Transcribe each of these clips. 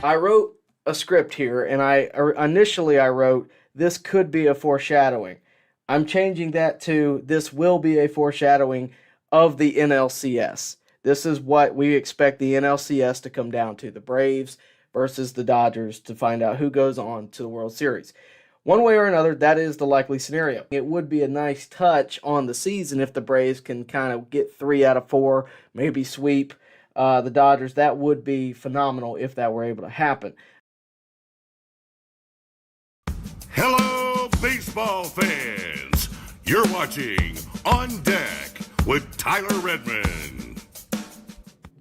I wrote a script here, and initially I wrote this could be a foreshadowing. I'm changing that to this will be a foreshadowing of the NLCS. This is what we expect the NLCS to come down to: the Braves versus the Dodgers to find out who goes on to the World Series. One way or another, that is the likely scenario. It would be a nice touch on the season if the Braves can kind of get 3 out of 4, maybe sweep the Dodgers. That would be phenomenal if that were able to happen. Hello, baseball fans. You're watching On Deck with Tyler Redmond.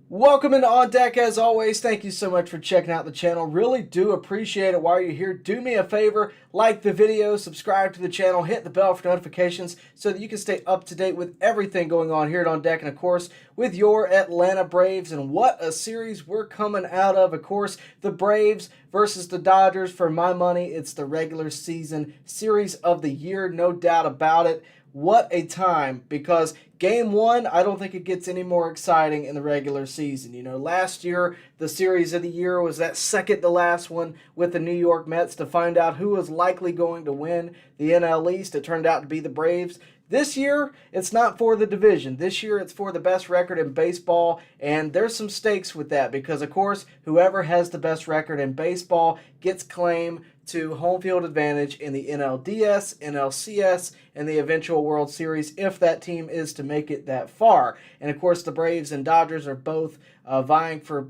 Welcome into On Deck as always. Thank you so much for checking out the channel. Really do appreciate it while you're here. Do me a favor, like the video, subscribe to the channel, hit the bell for notifications so that you can stay up to date with everything going on here at On Deck, and of course with your Atlanta Braves. And what a series we're coming out of. Of course, the Braves versus the Dodgers. For my money, it's the regular season series of the year, no doubt about it. What a time, because Game 1, I don't think it gets any more exciting in the regular season. You know, last year, the series of the year was that second to last one with the New York Mets to find out who was likely going to win the NL East. It turned out to be the Braves. This year, it's not for the division. This year, it's for the best record in baseball, and there's some stakes with that because, of course, whoever has the best record in baseball gets claim to home field advantage in the NLDS, NLCS, and the eventual World Series if that team is to make it that far. And, of course, the Braves and Dodgers are both vying for,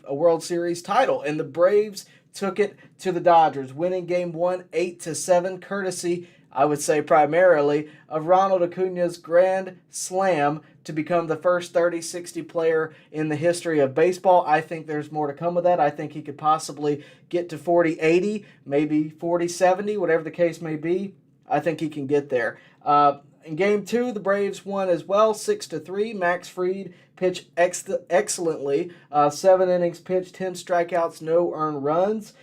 a World Series title, and the Braves took it to the Dodgers, winning Game 1 8-7, courtesy, I would say primarily, of Ronald Acuna's grand slam to become the first 30-60 player in the history of baseball. I think there's more to come with that. I think he could possibly get to 40-80, maybe 40-70, whatever the case may be. I think he can get there. In Game 2, the Braves won as well, 6-3. Max Fried pitched excellently. 7 innings pitched, 10 strikeouts, no earned runs.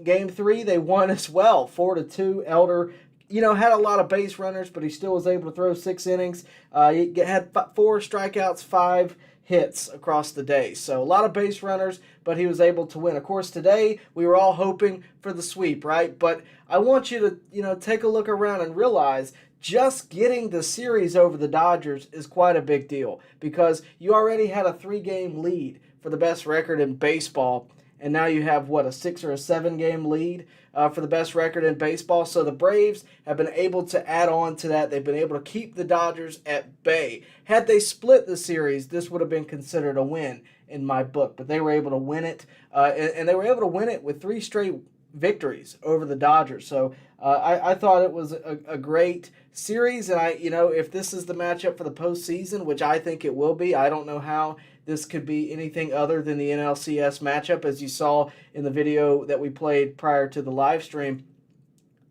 Game 3, they won as well, 4-2. Elder had a lot of base runners, but he still was able to throw 6 innings. He had 4 strikeouts, 5 hits across the day. So a lot of base runners, but he was able to win. Of course, today we were all hoping for the sweep, right? But I want you to, take a look around and realize just getting the series over the Dodgers is quite a big deal because you already had a 3-game lead for the best record in baseball. And now you have, a 6 or a 7-game lead for the best record in baseball. So the Braves have been able to add on to that. They've been able to keep the Dodgers at bay. Had they split the series, this would have been considered a win in my book. But they were able to win it, and they were able to win it with 3 straight victories over the Dodgers. So I thought it was a great series. And if this is the matchup for the postseason, which I think it will be, I don't know how this could be anything other than the NLCS matchup, as you saw in the video that we played prior to the live stream.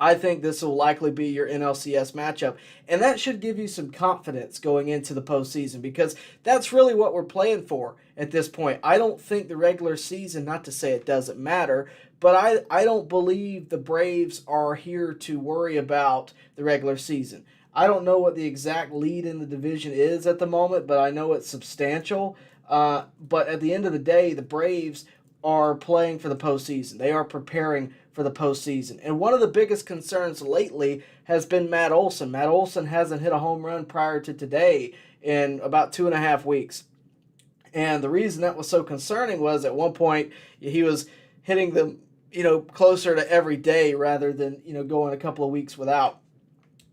I think this will likely be your NLCS matchup, and that should give you some confidence going into the postseason because that's really what we're playing for at this point. I don't think the regular season, not to say it doesn't matter, but I don't believe the Braves are here to worry about the regular season. I don't know what the exact lead in the division is at the moment, but I know it's substantial. But at the end of the day, the Braves are playing for the postseason. They are preparing for the postseason. And one of the biggest concerns lately has been Matt Olson. Matt Olson hasn't hit a home run prior to today in about 2.5 weeks. And the reason that was so concerning was at one point he was hitting them, closer to every day rather than, going a couple of weeks without.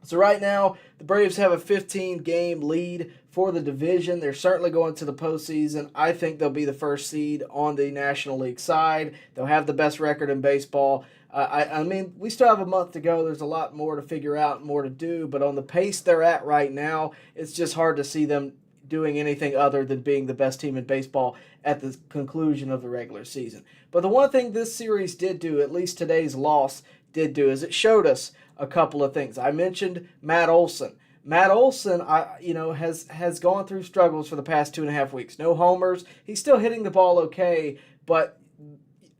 So right now, the Braves have a 15-game lead for the division. They're certainly going to the postseason. I think they'll be the first seed on the National League side. They'll have the best record in baseball. I mean, we still have a month to go. There's a lot more to figure out, more to do. But on the pace they're at right now, it's just hard to see them doing anything other than being the best team in baseball at the conclusion of the regular season. But the one thing this series did do, at least today's loss did do, is it showed us a couple of things. I mentioned Matt Olson. Matt Olson, has gone through struggles for the past 2.5 weeks. No homers. He's still hitting the ball okay, but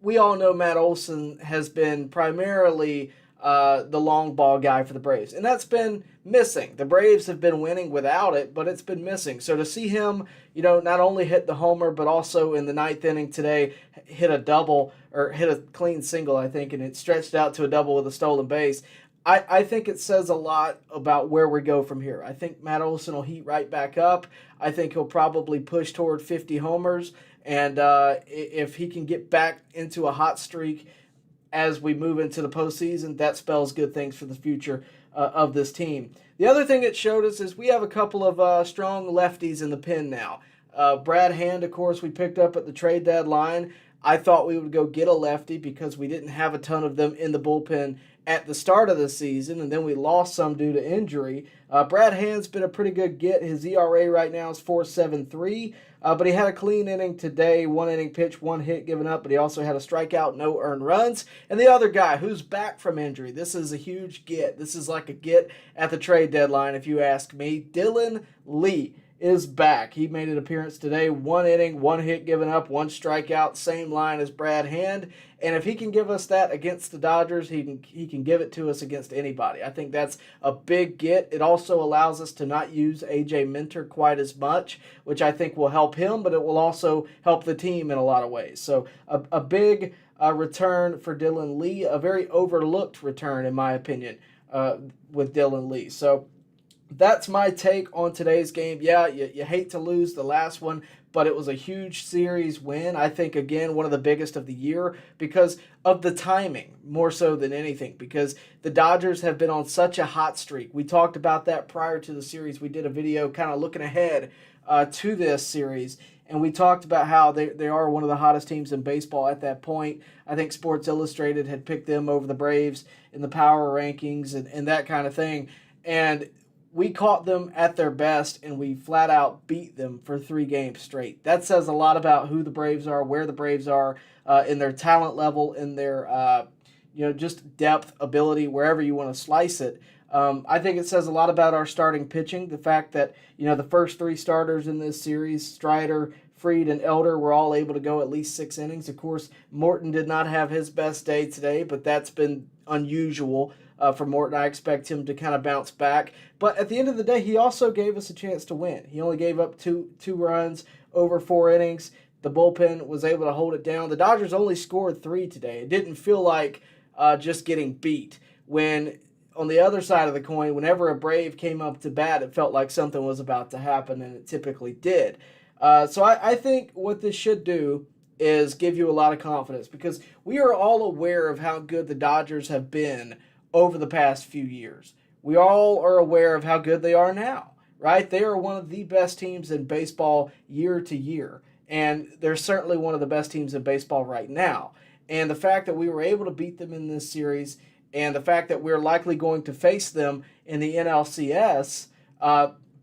we all know Matt Olson has been primarily the long ball guy for the Braves. And that's been missing. The Braves have been winning without it, but it's been missing. So to see him, not only hit the homer, but also in the ninth inning today, hit a double or hit a clean single, I think, and it stretched out to a double with a stolen base. I think it says a lot about where we go from here. I think Matt Olson will heat right back up. I think he'll probably push toward 50 homers. And if he can get back into a hot streak as we move into the postseason, that spells good things for the future of this team. The other thing it showed us is we have a couple of strong lefties in the pen now. Brad Hand, of course, we picked up at the trade deadline. I thought we would go get a lefty because we didn't have a ton of them in the bullpen at the start of the season, and then we lost some due to injury. Brad Hand's been a pretty good get. His ERA right now is 4.73, but he had a clean inning today, 1 inning pitch, 1 hit given up, but he also had a strikeout, no earned runs. And the other guy who's back from injury, this is a huge get. This is like a get at the trade deadline, if you ask me. Dylan Lee is back. He made an appearance today, 1 inning, 1 hit given up, 1 strikeout, same line as Brad Hand. And if he can give us that against the Dodgers, he can give it to us against anybody. I think that's a big get. It also allows us to not use A.J. Minter quite as much, which I think will help him, but it will also help the team in a lot of ways. So a big return for Dylan Lee, a very overlooked return in my opinion with Dylan Lee. So that's my take on today's game. Yeah, you hate to lose the last one, but it was a huge series win. I think, again, one of the biggest of the year because of the timing, more so than anything, because the Dodgers have been on such a hot streak. We talked about that prior to the series. We did a video kind of looking ahead to this series, and we talked about how they are one of the hottest teams in baseball at that point. I think Sports Illustrated had picked them over the Braves in the power rankings and that kind of thing. And we caught them at their best, and we flat out beat them for 3 games straight. That says a lot about who the Braves are, where the Braves are in their talent level, in their just depth, ability, wherever you want to slice it. I think it says a lot about our starting pitching. The fact that the first 3 starters in this series, Strider, Fried, and Elder, were all able to go at least 6 innings. Of course, Morton did not have his best day today, but that's been unusual for Morton. I expect him to kind of bounce back. But at the end of the day, he also gave us a chance to win. He only gave up two runs over 4 innings. The bullpen was able to hold it down. The Dodgers only scored 3 today. It didn't feel like just getting beat. When on the other side of the coin, whenever a Brave came up to bat, it felt like something was about to happen, and it typically did. So I think what this should do is give you a lot of confidence because we are all aware of how good the Dodgers have been over the past few years. We all are aware of how good they are now, right? They are one of the best teams in baseball year to year, and they're certainly one of the best teams in baseball right now. And the fact that we were able to beat them in this series and the fact that we're likely going to face them in the NLCS,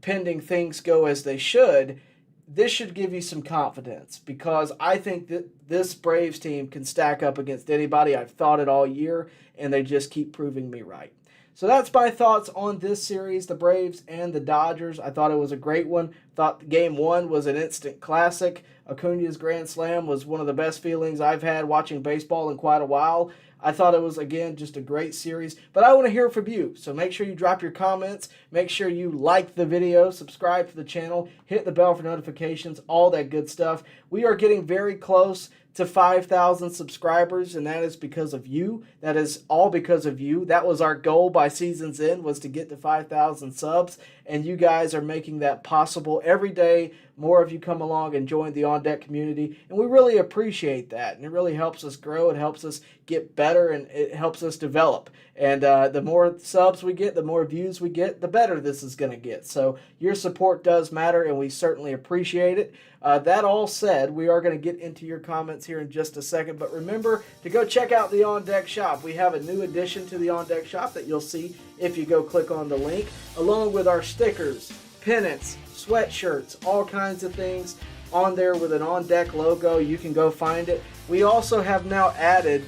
pending things go as they should, this should give you some confidence because I think that this Braves team can stack up against anybody. I've thought it all year, and they just keep proving me right. So that's my thoughts on this series, the Braves and the Dodgers. I thought it was a great one. Thought Game 1 was an instant classic. Acuna's grand slam was one of the best feelings I've had watching baseball in quite a while. I thought it was, again, just a great series. But I want to hear from you, so make sure you drop your comments. Make sure you like the video, subscribe to the channel, hit the bell for notifications, all that good stuff. We are getting very close to 5,000 subscribers, and that is because of you. That is all because of you. That was our goal by season's end, was to get to 5,000 subs, and you guys are making that possible. Every day, more of you come along and join the On Deck community, and we really appreciate that, and it really helps us grow. It helps us get better, and it helps us develop. And the more subs we get, the more views we get, the better this is going to get. So your support does matter, and we certainly appreciate it. That all said, we are going to get into your comments here in just a second. But remember to go check out the On Deck shop. We have a new addition to the On Deck shop that you'll see if you go click on the link, along with our stickers, pennants, sweatshirts, all kinds of things on there with an On Deck logo. You can go find it. We also have now added,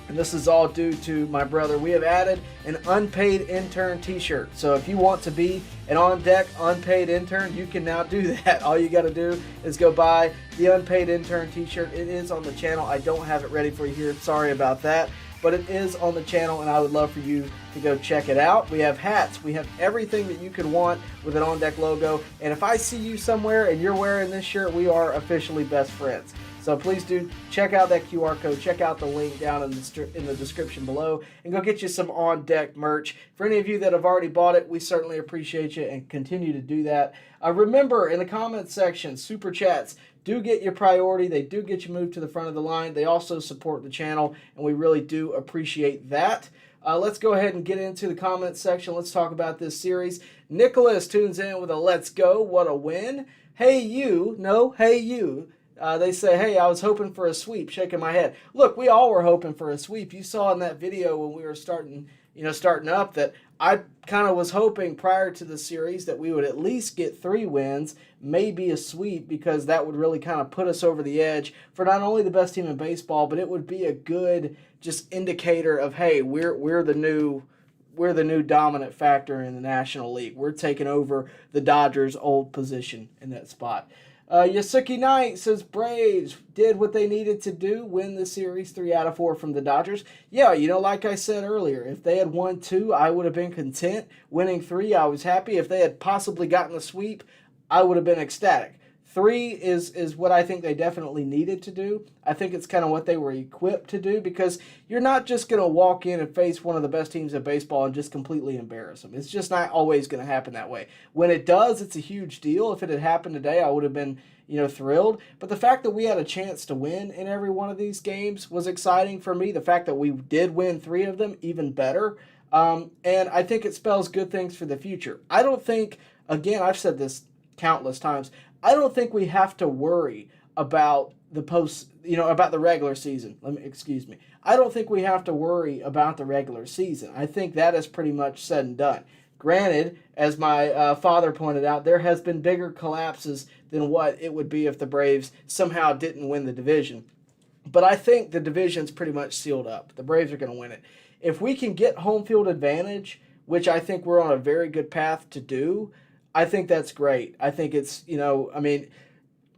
and this is all due to my brother, we have added an unpaid intern t-shirt. So if you want to be an On Deck unpaid intern, you can now do that. All you got to do is go buy the unpaid intern t-shirt. It is on the channel. I don't have it ready for you here. Sorry about that. but it is on the channel, and I would love for you to go check it out. We have hats. We have everything that you could want with an On Deck logo, and if I see you somewhere and you're wearing this shirt, we are officially best friends. So please do check out that QR code, check out the link down in the description below, and go get you some On Deck merch. For any of you that have already bought it, we certainly appreciate you and continue to do that. Remember, in the comments section, Super Chats do get your priority. They do get you moved to the front of the line. They also support the channel, and we really do appreciate that. Let's go ahead and get into the comments section. Let's talk about this series. Nicholas tunes in with a "Let's go, what a win." Hey you, no, hey you. They say, hey, I was hoping for a sweep, shaking my head. Look, we all were hoping for a sweep. You saw in that video when we were starting up that I kind of was hoping prior to the series that we would at least get 3 wins, maybe a sweep, because that would really kind of put us over the edge for not only the best team in baseball, but it would be a good just indicator of, hey, we're the new dominant factor in the National League. We're taking over the Dodgers' old position in that spot. Yasuki Knight says Braves did what they needed to do, win the series 3 out of 4 from the Dodgers. Yeah, like I said earlier, if they had won 2, I would have been content. Winning 3, I was happy. If they had possibly gotten the sweep, I would have been ecstatic. 3 is what I think they definitely needed to do. I think it's kind of what they were equipped to do, because you're not just going to walk in and face one of the best teams in baseball and just completely embarrass them. It's just not always going to happen that way. When it does, it's a huge deal. If it had happened today, I would have been, thrilled. But the fact that we had a chance to win in every one of these games was exciting for me. The fact that we did win 3 of them, even better. And I think it spells good things for the future. I don't think, again, I've said this countless times, I don't think we have to worry about about the regular season. I don't think we have to worry about the regular season. I think that is pretty much said and done. Granted, as my father pointed out, there has been bigger collapses than what it would be if the Braves somehow didn't win the division. But I think the division's pretty much sealed up. The Braves are going to win it. If we can get home field advantage, which I think we're on a very good path to do, I think that's great. I think it's,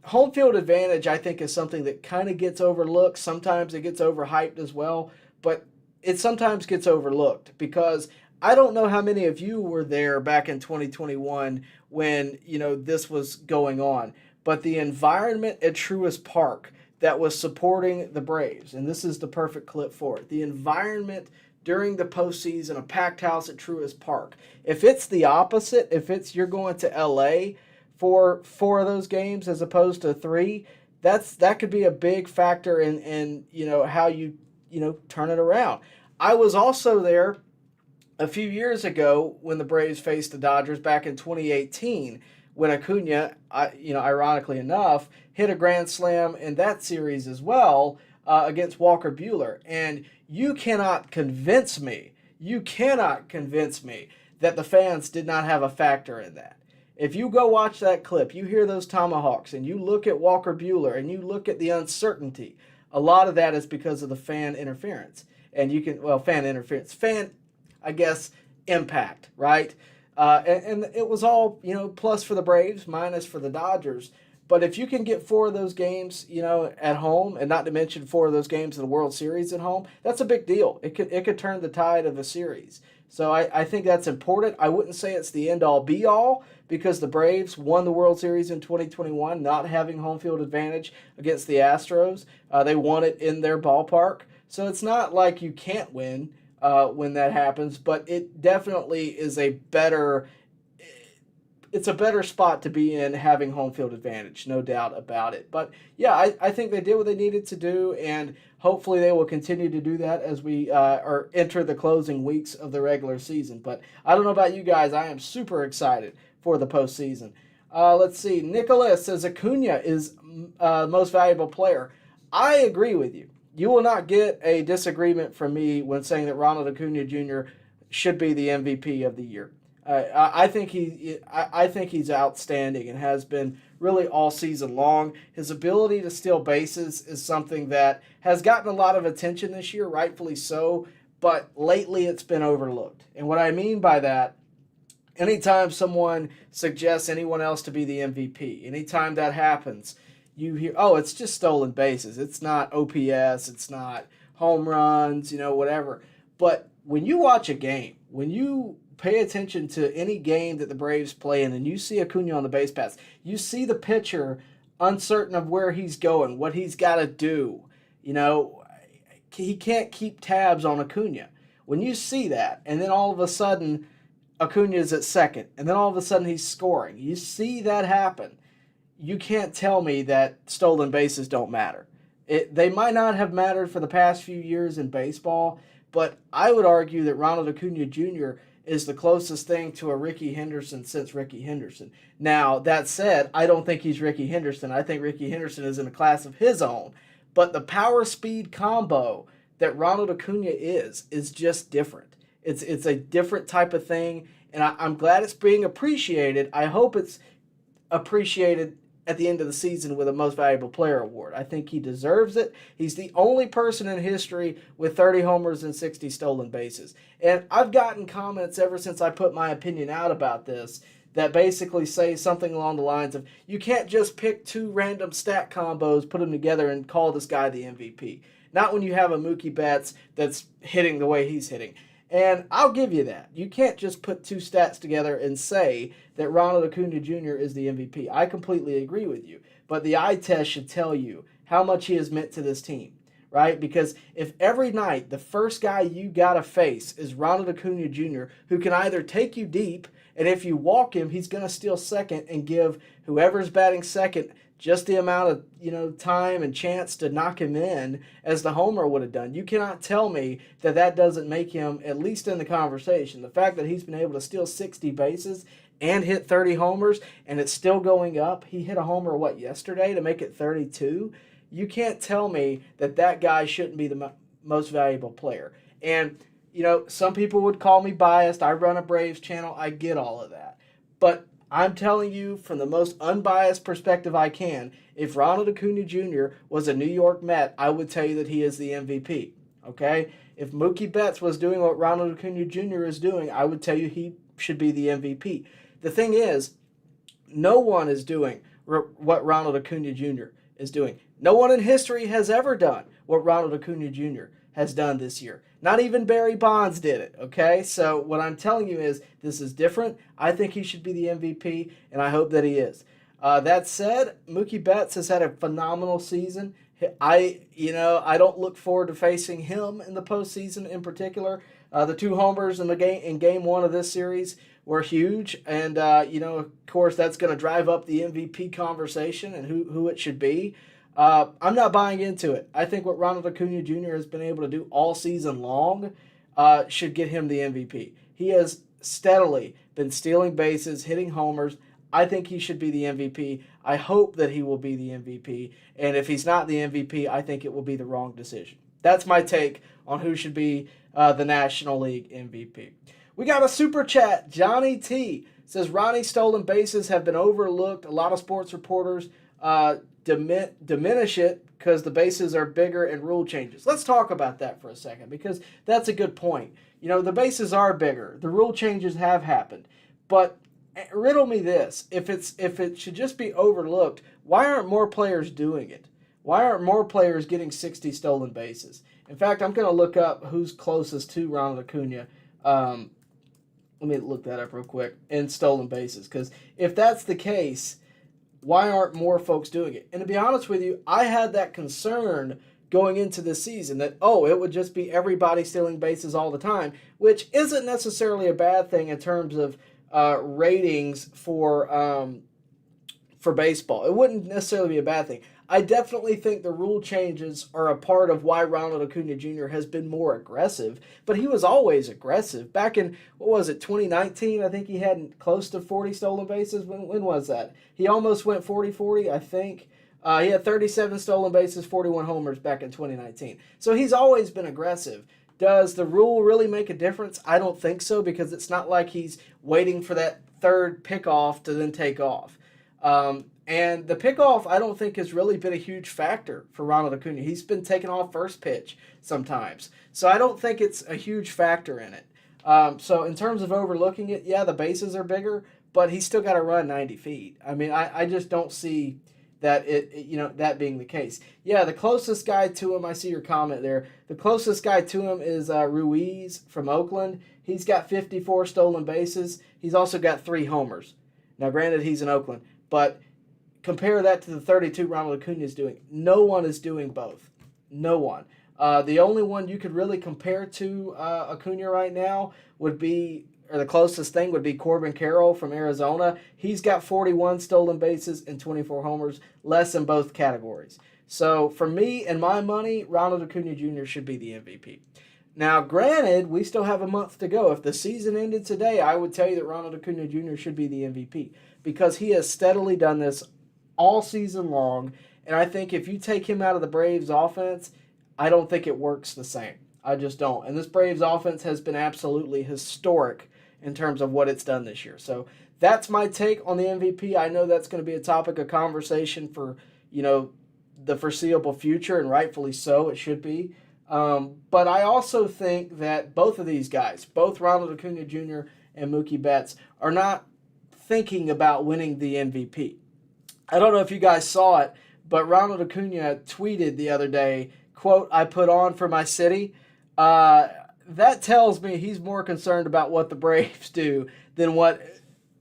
home field advantage, I think, is something that kind of gets overlooked. Sometimes it gets overhyped as well, but it sometimes gets overlooked because I don't know how many of you were there back in 2021 when, this was going on, but the environment at Truist Park that was supporting the Braves, and this is the perfect clip for it, the environment during the postseason, a packed house at Truist Park. If it's the opposite, if it's you're going to LA for 4 of those games as opposed to 3, that could be a big factor in how you turn it around. I was also there a few years ago when the Braves faced the Dodgers back in 2018 when Acuna, ironically enough, hit a grand slam in that series as well against Walker Buehler. And you cannot convince me that the fans did not have a factor in that. If you go watch that clip, you hear those tomahawks, and you look at Walker Buehler, and you look at the uncertainty, a lot of that is because of the fan interference. And I guess, impact, right? And it was all, plus for the Braves, minus for the Dodgers. But if you can get 4 of those games, at home, and not to mention 4 of those games in the World Series at home, that's a big deal. It could turn the tide of a series. So I think that's important. I wouldn't say it's the end-all, be-all, because the Braves won the World Series in 2021, not having home field advantage against the Astros. They won it in their ballpark. So it's not like you can't win when that happens, but it definitely is a better spot to be in having home field advantage, no doubt about it. But yeah, I think they did what they needed to do, and hopefully they will continue to do that as we enter the closing weeks of the regular season. But I don't know about you guys, I am super excited for the postseason. Let's see, Nicholas says Acuna is the most valuable player. I agree with you. You will not get a disagreement from me when saying that Ronald Acuna Jr. should be the MVP of the year. I think he's outstanding and has been really all season long. His ability to steal bases is something that has gotten a lot of attention this year, rightfully so, but lately it's been overlooked. And what I mean by that, anytime someone suggests anyone else to be the MVP, anytime that happens, you hear, oh, it's just stolen bases. It's not OPS. It's not home runs, whatever. But when you watch a game, when you pay attention to any game that the Braves play in and you see Acuna on the base paths, you see the pitcher uncertain of where he's going, what he's got to do. He can't keep tabs on Acuna. When you see that, and then all of a sudden Acuna is at second, and then all of a sudden he's scoring, you see that happen, you can't tell me that stolen bases don't matter. They might not have mattered for the past few years in baseball, but I would argue that Ronald Acuna Jr. is the closest thing to a Ricky Henderson since Ricky Henderson. Now, that said, I don't think he's Ricky Henderson. I think Ricky Henderson is in a class of his own. But the power-speed combo that Ronald Acuna is just different. It's a different type of thing, and I'm glad it's being appreciated. I hope it's appreciated at the end of the season with a Most Valuable Player award. I think he deserves it. He's the only person in history with 30 homers and 60 stolen bases. And I've gotten comments ever since I put my opinion out about this that basically say something along the lines of, you can't just pick two random stat combos, put them together, and call this guy the MVP. Not when you have a Mookie Betts that's hitting the way he's hitting. And I'll give you that. You can't just put two stats together and say that Ronald Acuna Jr. is the MVP. I completely agree with you. But the eye test should tell you how much he has meant to this team, right? Because if every night the first guy you got to face is Ronald Acuna Jr., who can either take you deep, and if you walk him, he's going to steal second and give whoever's batting second just the amount of time and chance to knock him in as the homer would have done. You cannot tell me that doesn't make him at least in the conversation. The fact that he's been able to steal 60 bases and hit 30 homers and it's still going up. He hit a homer, yesterday to make it 32? You can't tell me that guy shouldn't be the most valuable player. And, some people would call me biased. I run a Braves channel. I get all of that. But I'm telling you from the most unbiased perspective I can, if Ronald Acuna Jr. was a New York Met, I would tell you that he is the MVP, okay? If Mookie Betts was doing what Ronald Acuna Jr. is doing, I would tell you he should be the MVP. The thing is, no one is doing what Ronald Acuna Jr. is doing. No one in history has ever done what Ronald Acuna Jr. has done this year. Not even Barry Bonds did it, okay? So what I'm telling you is this is different. I think he should be the MVP, and I hope that he is. That said, Mookie Betts has had a phenomenal season. I don't look forward to facing him in the postseason in particular. The two homers in game one of this series were huge, and of course that's going to drive up the MVP conversation and who it should be. I'm not buying into it. I think what Ronald Acuna Jr. has been able to do all season long should get him the MVP. He has steadily been stealing bases, hitting homers. I think he should be the MVP. I hope that he will be the MVP. And if he's not the MVP, I think it will be the wrong decision. That's my take on who should be the National League MVP. We got a super chat. Johnny T says, Ronnie's stolen bases have been overlooked. A lot of sports reporters diminish it because the bases are bigger and rule changes. Let's talk about that for a second because that's a good point. The bases are bigger. The rule changes have happened. But riddle me this. If it should just be overlooked, why aren't more players doing it? Why aren't more players getting 60 stolen bases? In fact, I'm going to look up who's closest to Ronald Acuna. Let me look that up real quick. In stolen bases. Because if that's the case, why aren't more folks doing it? And to be honest with you, I had that concern going into this season that, it would just be everybody stealing bases all the time, which isn't necessarily a bad thing in terms of ratings for baseball. It wouldn't necessarily be a bad thing. I definitely think the rule changes are a part of why Ronald Acuna Jr. has been more aggressive, but he was always aggressive. Back in, 2019? I think he had close to 40 stolen bases. When was that? He almost went 40-40, I think. He had 37 stolen bases, 41 homers back in 2019. So he's always been aggressive. Does the rule really make a difference? I don't think so because it's not like he's waiting for that third pickoff to then take off. And the pickoff, I don't think, has really been a huge factor for Ronald Acuna. He's been taking off first pitch sometimes. So I don't think it's a huge factor in it. So in terms of overlooking it, yeah, the bases are bigger, but he's still got to run 90 feet. I mean, I just don't see that that being the case. Yeah, the closest guy to him, I see your comment there. The closest guy to him is Ruiz from Oakland. He's got 54 stolen bases. He's also got 3 homers. Now, granted, he's in Oakland, but compare that to the 32 Ronald Acuna is doing. No one is doing both. No one. The only one you could really compare to Acuna right now would be, or the closest thing would be Corbin Carroll from Arizona. He's got 41 stolen bases and 24 homers, less in both categories. So for me and my money, Ronald Acuna Jr. should be the MVP. Now, granted, we still have a month to go. If the season ended today, I would tell you that Ronald Acuna Jr. should be the MVP because he has steadily done this all season long. And I think if you take him out of the Braves offense, I don't think it works the same. I just don't. And this Braves offense has been absolutely historic in terms of what it's done this year. So that's my take on the MVP. I know that's going to be a topic of conversation for, the foreseeable future, and rightfully so, it should be. But I also think that both of these guys, both Ronald Acuna Jr. and Mookie Betts, are not thinking about winning the MVP. I don't know if you guys saw it, but Ronald Acuna tweeted the other day, quote, "I put on for my city." That tells me he's more concerned about what the Braves do than what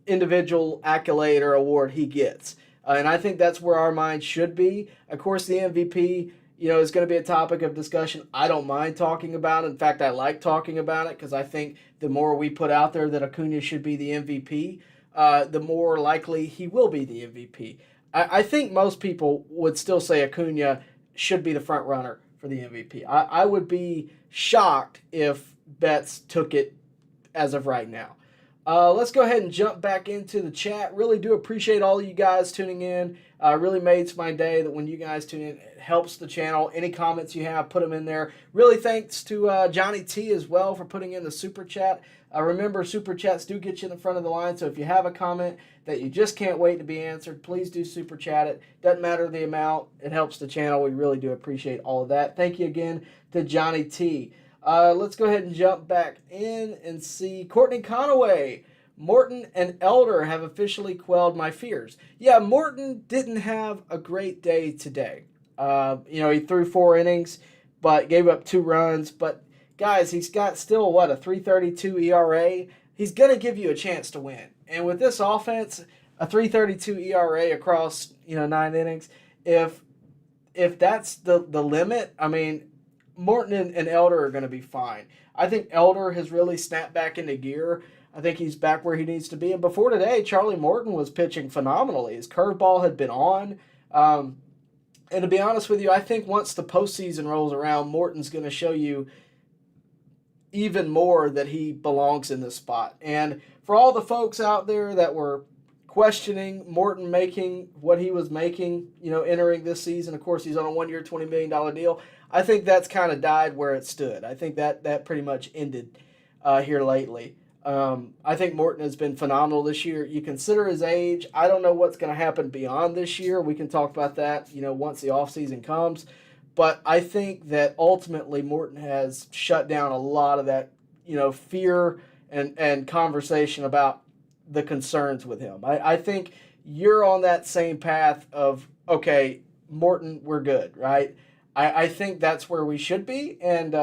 individual accolade or award he gets. And I think that's where our mind should be. Of course, the MVP, is going to be a topic of discussion. I don't mind talking about it. In fact, I like talking about it because I think the more we put out there that Acuna should be the MVP, the more likely he will be the MVP. I think most people would still say Acuna should be the front runner for the MVP. I would be shocked if Betts took it as of right now. Let's go ahead and jump back into the chat. Really do appreciate all of you guys tuning in. Really makes my day that when you guys tune in, it helps the channel. Any comments you have, put them in there. Really thanks to Johnny T as well for putting in the super chat. Remember, super chats do get you in the front of the line, so if you have a comment that you just can't wait to be answered, please do super chat it. Doesn't matter the amount. It helps the channel. We really do appreciate all of that. Thank you again to Johnny T. Let's go ahead and jump back in and see Courtney Conaway. Morton and Elder have officially quelled my fears. Yeah, Morton didn't have a great day today. He threw 4 innings, but gave up 2 runs. But, guys, he's got still, a 3.32 ERA? He's going to give you a chance to win. And with this offense, a 3.32 ERA across, 9 innings, if that's the limit, Morton and Elder are going to be fine. I think Elder has really snapped back into gear. I think he's back where he needs to be. And before today, Charlie Morton was pitching phenomenally. His curveball had been on. And to be honest with you, I think once the postseason rolls around, Morton's going to show you even more that he belongs in this spot. And for all the folks out there that were questioning Morton making what he was making, entering this season, of course, he's on a 1-year, $20 million deal. I think that's kind of died where it stood. I think that pretty much ended here lately. I think Morton has been phenomenal this year. You consider his age. I don't know what's going to happen beyond this year. We can talk about that, once the offseason comes. But I think that ultimately Morton has shut down a lot of that, fear and conversation about the concerns with him. I think you're on that same path of, okay, Morton, we're good, right? I think that's where we should be. And,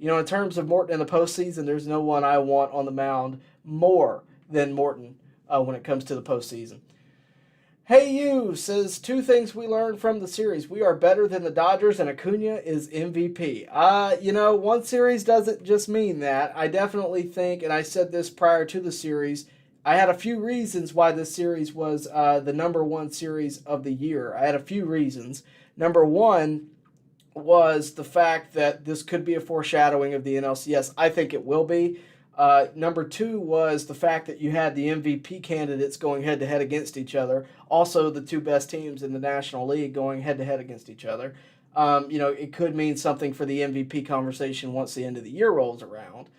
in terms of Morton in the postseason, there's no one I want on the mound more than Morton when it comes to the postseason. Hey You says 2 things we learned from the series. We are better than the Dodgers and Acuna is MVP. One series doesn't just mean that. I definitely think, and I said this prior to the series, I had a few reasons why this series was the number 1 series of the year. I had a few reasons. Number 1 was the fact that this could be a foreshadowing of the NLCS. I think it will be. Number 2 was the fact that you had the MVP candidates going head-to-head against each other. Also, the 2 best teams in the National League going head-to-head against each other. It could mean something for the MVP conversation once the end of the year rolls around.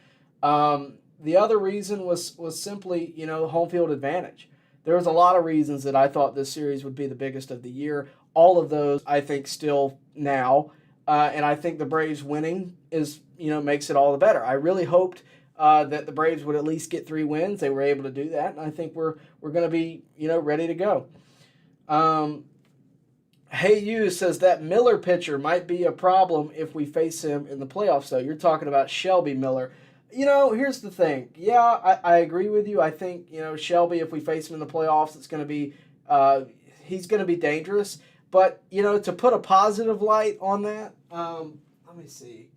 The other reason was simply, home field advantage. There was a lot of reasons that I thought this series would be the biggest of the year. All of those, I think, still now. And I think the Braves winning makes it all the better. I really hoped that the Braves would at least get 3 wins. They were able to do that, and I think we're going to be ready to go. Hey You says that Miller pitcher might be a problem if we face him in the playoffs, though. You're talking about Shelby Miller. Here's the thing. Yeah, I agree with you. I think, Shelby, if we face him in the playoffs, it's going to be, he's going to be dangerous. But, to put a positive light on that, let me see.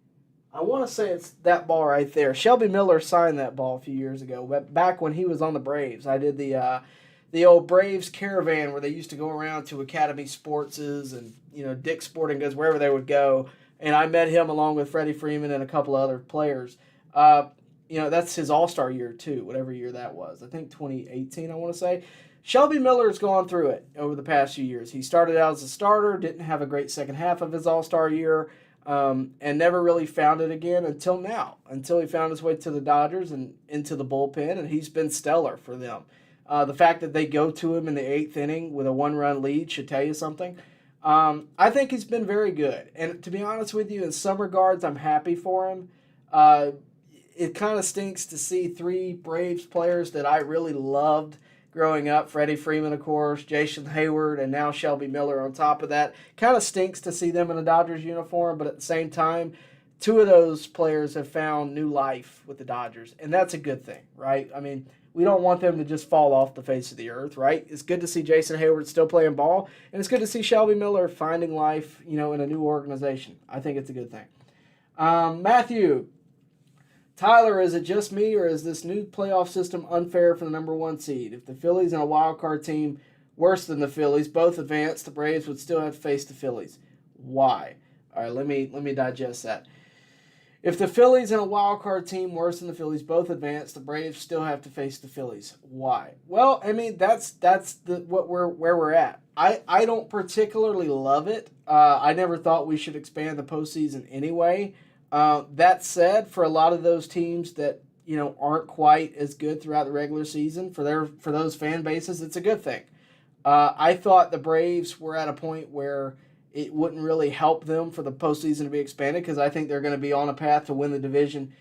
I want to say it's that ball right there. Shelby Miller signed that ball a few years ago, back when he was on the Braves. I did the old Braves caravan where they used to go around to Academy Sportses and Dick's Sporting Goods, wherever they would go. And I met him along with Freddie Freeman and a couple of other players. That's his All-Star year too, whatever year that was. I think 2018, I want to say. Shelby Miller's gone through it over the past few years. He started out as a starter, didn't have a great second half of his All-Star year, and never really found it again until now, until he found his way to the Dodgers and into the bullpen, and he's been stellar for them. The fact that they go to him in the 8th inning with a 1-run lead should tell you something. I think he's been very good. And to be honest with you, in some regards, I'm happy for him. It kind of stinks to see 3 Braves players that I really loved growing up. Freddie Freeman, of course, Jason Hayward, and now Shelby Miller on top of that. Kind of stinks to see them in a Dodgers uniform, but at the same time, 2 of those players have found new life with the Dodgers, and that's a good thing, right? I mean, we don't want them to just fall off the face of the earth, right? It's good to see Jason Hayward still playing ball, and it's good to see Shelby Miller finding life, in a new organization. I think it's a good thing. Matthew, Tyler, is it just me, or is this new playoff system unfair for the number 1 seed? If the Phillies and a wild card team worse than the Phillies both advance, the Braves would still have to face the Phillies. Why? All right, let me digest that. If the Phillies and a wild card team worse than the Phillies both advance, the Braves still have to face the Phillies. Why? Well, I mean that's where we're at. I don't particularly love it. I never thought we should expand the postseason anyway. That said, for a lot of those teams that aren't quite as good throughout the regular season, for those fan bases, it's a good thing. I thought the Braves were at a point where it wouldn't really help them for the postseason to be expanded, because I think they're going to be on a path to win the division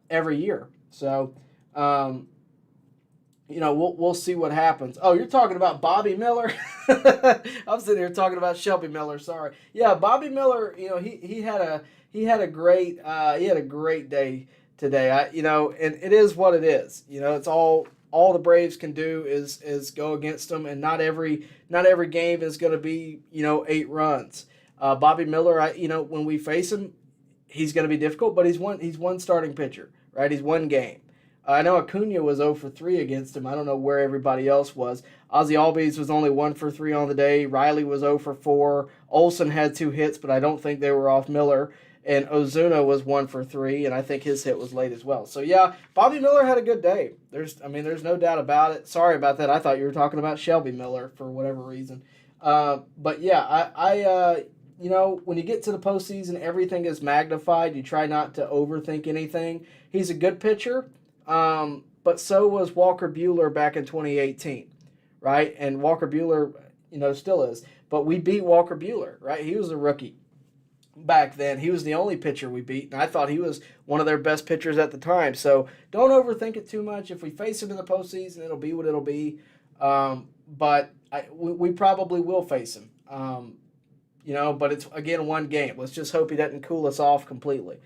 every year. So, we'll see what happens. Oh, you're talking about Bobby Miller? I'm sitting here talking about Shelby Miller. Sorry. Yeah, Bobby Miller. He had a great day today. And it is what it is. It's all the Braves can do is go against them, and not every game is going to be 8 runs. Bobby Miller, when we face him, he's going to be difficult, but he's one starting pitcher, right? He's one game. I know Acuna was 0 for 3 against him. I don't know where everybody else was. Ozzie Albies was only 1 for 3 on the day. Riley was 0 for 4. Olsen had 2 hits, but I don't think they were off Miller. And Ozuna was 1 for 3, and I think his hit was late as well. So yeah, Bobby Miller had a good day. There's no doubt about it. Sorry about that. I thought you were talking about Shelby Miller for whatever reason. But yeah, I when you get to the postseason, everything is magnified. You try not to overthink anything. He's a good pitcher, but so was Walker Buehler back in 2018, right? And Walker Buehler, still is. But we beat Walker Buehler, right? He was a rookie back then. He was the only pitcher we beat, and I thought he was one of their best pitchers at the time. So don't overthink it too much. If we face him in the postseason, it'll be what it'll be. But we probably will face him. But it's, again, one game. Let's just hope he doesn't cool us off completely.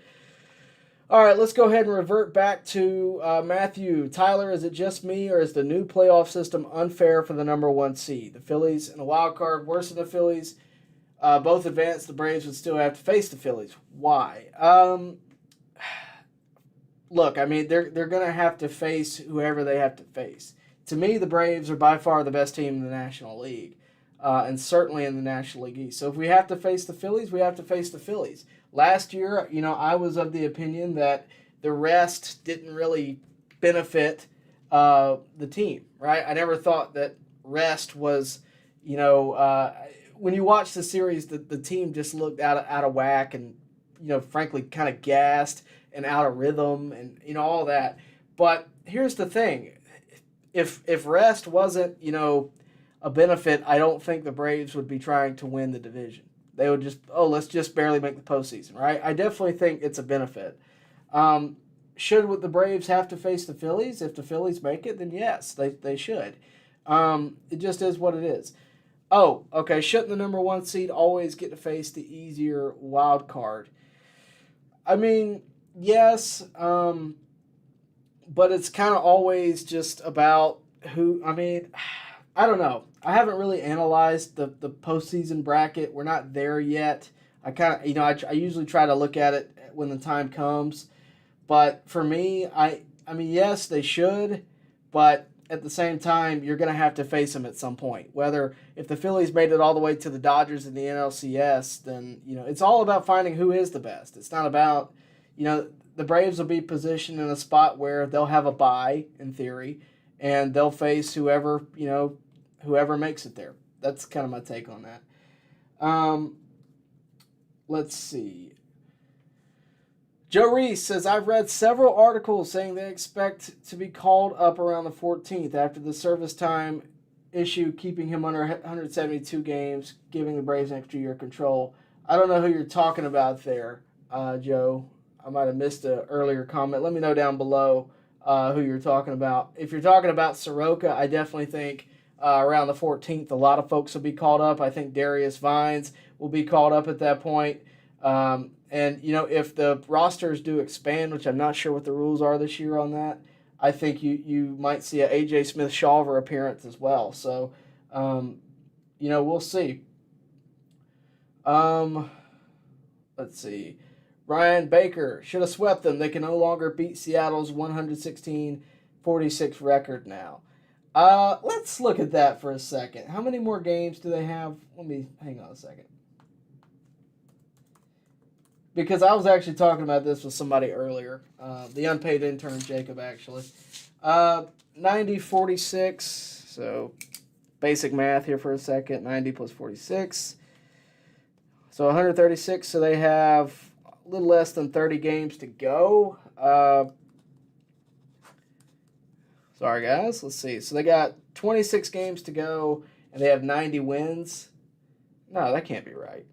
All right, let's go ahead and revert back to Matthew. Tyler, is it just me, or is the new playoff system unfair for the number 1 seed? The Phillies and a wild card worse than the Phillies both advanced. The Braves would still have to face the Phillies. Why? Look, I mean, they're going to have to face whoever they have to face. To me, the Braves are by far the best team in the National League, and certainly in the National League East. So if we have to face the Phillies, we have to face the Phillies. Last year, I was of the opinion that the rest didn't really benefit the team, right? I never thought that rest was, when you watch the series, the team just looked out of whack and, frankly, kind of gassed and out of rhythm and, all that. But here's the thing. If rest wasn't, a benefit, I don't think the Braves would be trying to win the division. They would just, let's just barely make the postseason, right? I definitely think it's a benefit. Should the Braves have to face the Phillies? If the Phillies make it, then yes, they should. It just is what it is. Oh, okay. Shouldn't the number 1 seed always get to face the easier wild card? I mean, yes, but it's kind of always just about who. I mean, I don't know. I haven't really analyzed the postseason bracket. We're not there yet. I kind of, I usually try to look at it when the time comes. But for me, I mean, yes, they should, but at the same time, you're going to have to face them at some point. Whether if the Phillies made it all the way to the Dodgers in the NLCS, then it's all about finding who is the best. It's not about the Braves will be positioned in a spot where they'll have a bye in theory, and they'll face whoever makes it there. That's kind of my take on that. Let's see. Joe Reese says, I've read several articles saying they expect to be called up around the 14th after the service time issue, keeping him under 172 games, giving the Braves an extra year control. I don't know who you're talking about there, Joe. I might have missed an earlier comment. Let me know down below who you're talking about. If you're talking about Soroka, I definitely think around the 14th, a lot of folks will be called up. I think Darius Vines will be called up at that point. And, if the rosters do expand, which I'm not sure what the rules are this year on that, I think you might see a A.J. Smith-Shawver appearance as well. So, we'll see. Let's see. Ryan Baker should have swept them. They can no longer beat Seattle's 116-46 record now. Let's look at that for a second. How many more games do they have? Hang on a second. Because I was actually talking about this with somebody earlier. The unpaid intern, Jacob, actually. 90-46. So, basic math here for a second. 90 plus 46. So, 136. So, they have a little less than 30 games to go. Sorry, guys. Let's see. So, they got 26 games to go, and they have 90 wins. No, that can't be right.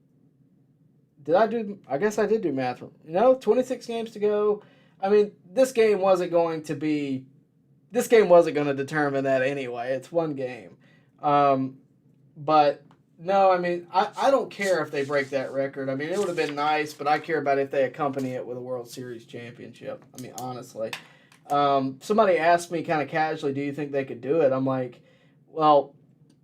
I guess I did do math. 26 games to go. I mean, this game wasn't going to determine that anyway. It's one game. But, no, I mean, I don't care if they break that record. I mean, it would have been nice, but I care about if they accompany it with a World Series championship. I mean, honestly. Somebody asked me kind of casually, do you think they could do it? I'm like, well,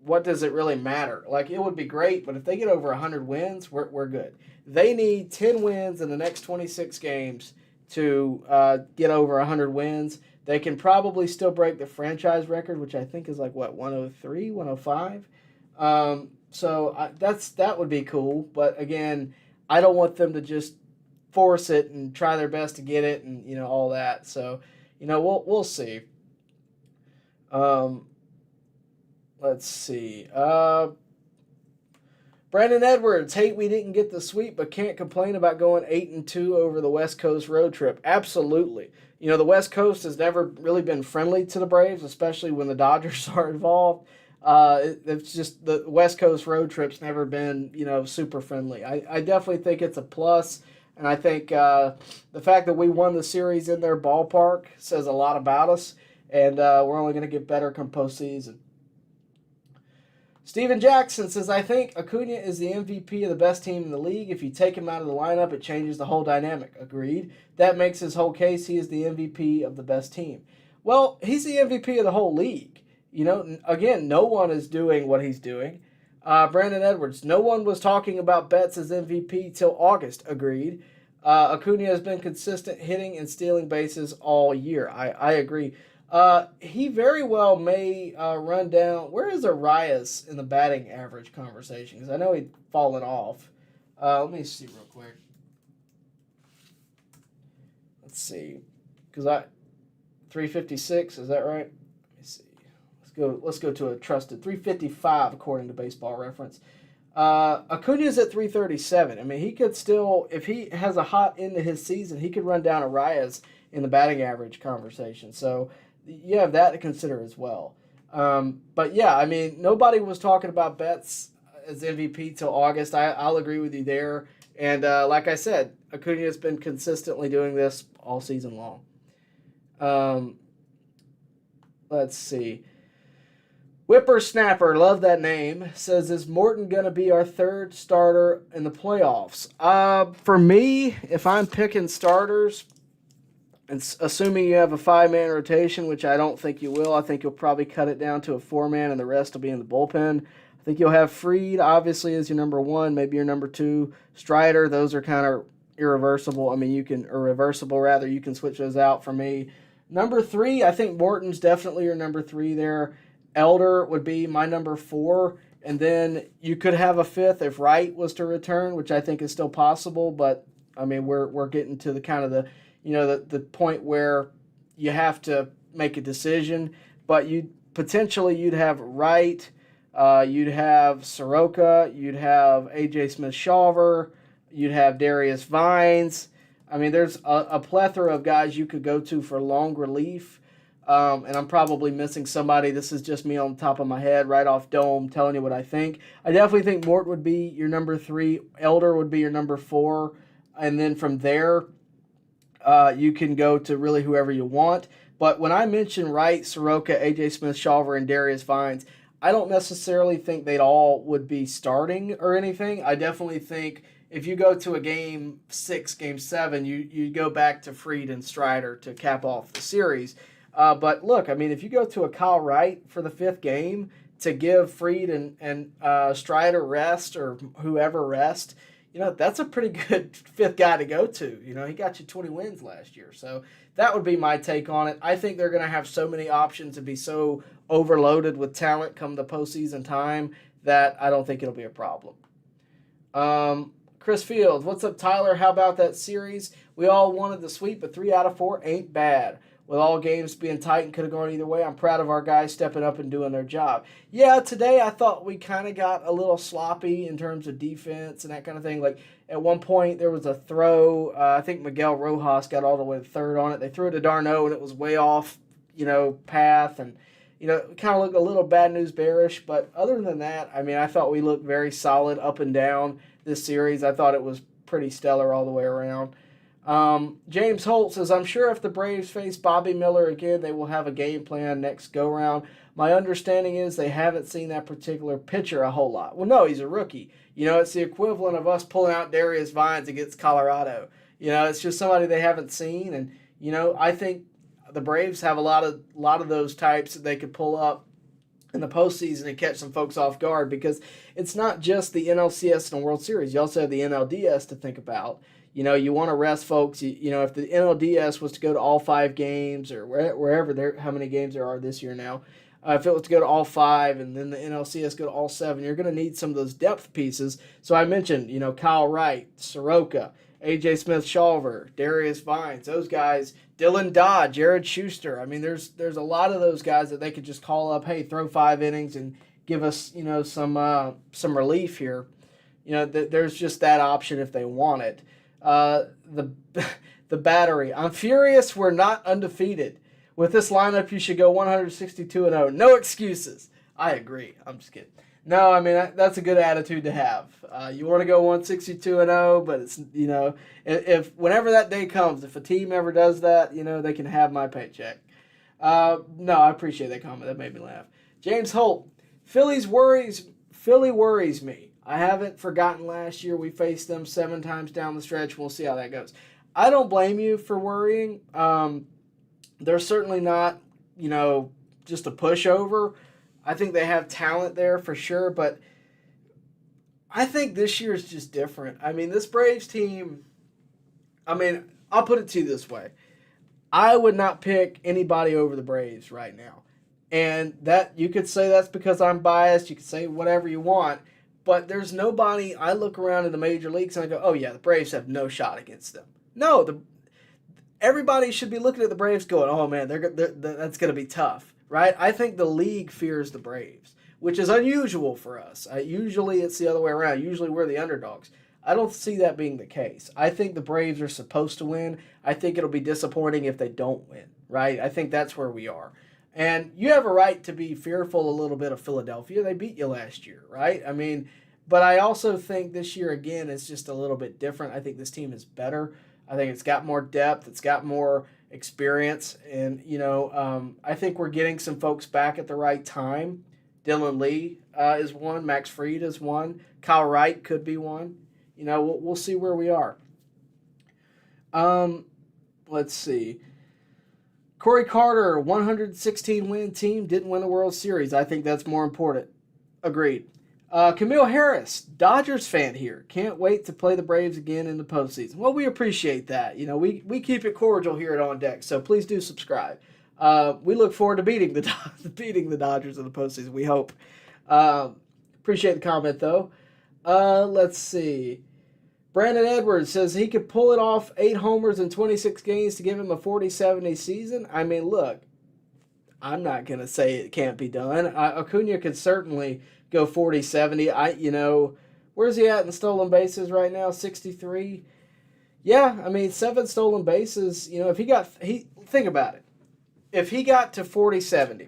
what does it really matter? Like, it would be great, but if they get over 100 wins, we're good. They need 10 wins in the next 26 games to get over 100 wins. They can probably still break the franchise record, which I think is like, 103, 105? So that would be cool. But, again, I don't want them to just force it and try their best to get it and, all that. So, we'll see. Let's see. Brandon Edwards, hate we didn't get the sweep, but can't complain about going 8-2 over the West Coast road trip. Absolutely. The West Coast has never really been friendly to the Braves, especially when the Dodgers are involved. It's just the West Coast road trip's never been, super friendly. I definitely think it's a plus, and I think the fact that we won the series in their ballpark says a lot about us, and we're only going to get better come postseason. Steven Jackson says, I think Acuna is the MVP of the best team in the league. If you take him out of the lineup, it changes the whole dynamic. Agreed. That makes his whole case. He is the MVP of the best team. Well, he's the MVP of the whole league. Again, no one is doing what he's doing. Brandon Edwards, no one was talking about Betts as MVP till August. Agreed. Acuna has been consistent hitting and stealing bases all year. I agree. He very well may run down. Where is Arias in the batting average conversation? Because I know he'd fallen off. Let me see real quick. Let's see. Because 356, is that right? Let me see. Let's go to a trusted 355 according to Baseball Reference. Acuna's at 337. I mean, he could still, if he has a hot end to his season, he could run down Arias in the batting average conversation. So you have that to consider as well. But yeah, I mean, nobody was talking about Betts as MVP till August. I'll agree with you there. And like I said, Acuna has been consistently doing this all season long. Let's see. Whippersnapper, love that name, says, is Morton going to be our third starter in the playoffs? For me, if I'm picking starters, and assuming you have a 5-man rotation, which I don't think you will, I think you'll probably cut it down to a 4-man and the rest will be in the bullpen. I think you'll have Fried, obviously, as your number 1, maybe your number 2. Strider, those are kind of irreversible. I mean, reversible rather. You can switch those out for me. Number 3, I think Morton's definitely your number 3 there. Elder would be my number 4. And then you could have a 5th if Wright was to return, which I think is still possible. But, I mean, we're getting to the kind of the point where you have to make a decision. But you'd have Wright, you'd have Soroka, you'd have A.J. Smith-Shawver, you'd have Darius Vines. I mean, there's a plethora of guys you could go to for long relief. And I'm probably missing somebody. This is just me on the top of my head, right off dome, telling you what I think. I definitely think Mort would be your number 3. Elder would be your number 4. And then from there, you can go to really whoever you want. But when I mention Wright, Soroka, A.J. Smith-Shawver, and Darius Vines, I don't necessarily think they'd all would be starting or anything. I definitely think if you go to a Game 6, Game 7, you go back to Fried and Strider to cap off the series. But look, I mean, if you go to a Kyle Wright for the 5th game to give Fried and Strider rest or whoever rest, that's a pretty good 5th guy to go to. He got you 20 wins last year. So that would be my take on it. I think they're going to have so many options and be so overloaded with talent come the postseason time that I don't think it'll be a problem. Chris Fields, what's up, Tyler? How about that series? We all wanted the sweep, but 3 out of 4 ain't bad. With all games being tight and could have gone either way, I'm proud of our guys stepping up and doing their job. Yeah, today I thought we kind of got a little sloppy in terms of defense and that kind of thing. Like, at one point, there was a throw. I think Miguel Rojas got all the way to 3rd on it. They threw it to d'Arnaud, and it was way off, path. And, it kind of looked a little bad news bearish. But other than that, I mean, I thought we looked very solid up and down this series. I thought it was pretty stellar all the way around. James Holt says, I'm sure if the Braves face Bobby Miller again, they will have a game plan next go-round. My understanding is they haven't seen that particular pitcher a whole lot. Well, no, he's a rookie. It's the equivalent of us pulling out Darius Vines against Colorado. It's just somebody they haven't seen. And, I think the Braves have a lot of those types that they could pull up in the postseason and catch some folks off guard, because it's not just the NLCS and the World Series. You also have the NLDS to think about. You want to rest folks. If the NLDS was to go to all 5 games or wherever how many games there are this year now, if it was to go to all 5 and then the NLCS go to all 7, you're going to need some of those depth pieces. So I mentioned, Kyle Wright, Soroka, A.J. Smith-Shawver, Darius Vines, those guys, Dylan Dodd, Jared Schuster. I mean, there's a lot of those guys that they could just call up, hey, throw 5 innings and give us, some relief here. There's just that option if they want it. The battery. I'm furious we're not undefeated. With this lineup, you should go 162-0. No excuses. I agree. I'm just kidding. No, I mean, that's a good attitude to have. You want to go 162-0, but it's, if whenever that day comes, if a team ever does that, they can have my paycheck. No, I appreciate that comment. That made me laugh. James Holt, Philly worries me. I haven't forgotten last year we faced them 7 times down the stretch. We'll see how that goes. I don't blame you for worrying. They're certainly not, just a pushover. I think they have talent there for sure, but I think this year is just different. I mean, this Braves team, I'll put it to you this way. I would not pick anybody over the Braves right now. And that you could say that's because I'm biased. You could say whatever you want. But there's nobody, I look around in the major leagues and I go, oh yeah, the Braves have no shot against them. No, everybody should be looking at the Braves going, oh man, that's going to be tough, right? I think the league fears the Braves, which is unusual for us. Usually it's the other way around. Usually we're the underdogs. I don't see that being the case. I think the Braves are supposed to win. I think it'll be disappointing if they don't win, right? I think that's where we are. And you have a right to be fearful a little bit of Philadelphia. They beat you last year, right? I mean, but I also think this year, again, is just a little bit different. I think this team is better. I think it's got more depth. It's got more experience. And, I think we're getting some folks back at the right time. Dylan Lee is one. Max Fried is one. Kyle Wright could be one. We'll see where we are. Let's see. Corey Carter, 116-win team, didn't win the World Series. I think that's more important. Agreed. Camille Harris, Dodgers fan here. Can't wait to play the Braves again in the postseason. Well, we appreciate that. We keep it cordial here at On Deck, so please do subscribe. We look forward to beating the Dodgers in the postseason, we hope. Appreciate the comment, though. Let's see. Brandon Edwards says he could pull it off 8 homers in 26 games to give him a 40-70 season. I mean, look, I'm not going to say it can't be done. Acuna could certainly go 40-70. Where's he at in stolen bases right now? 63? Yeah, I mean, 7 stolen bases. Think about it. If he got to 40-70,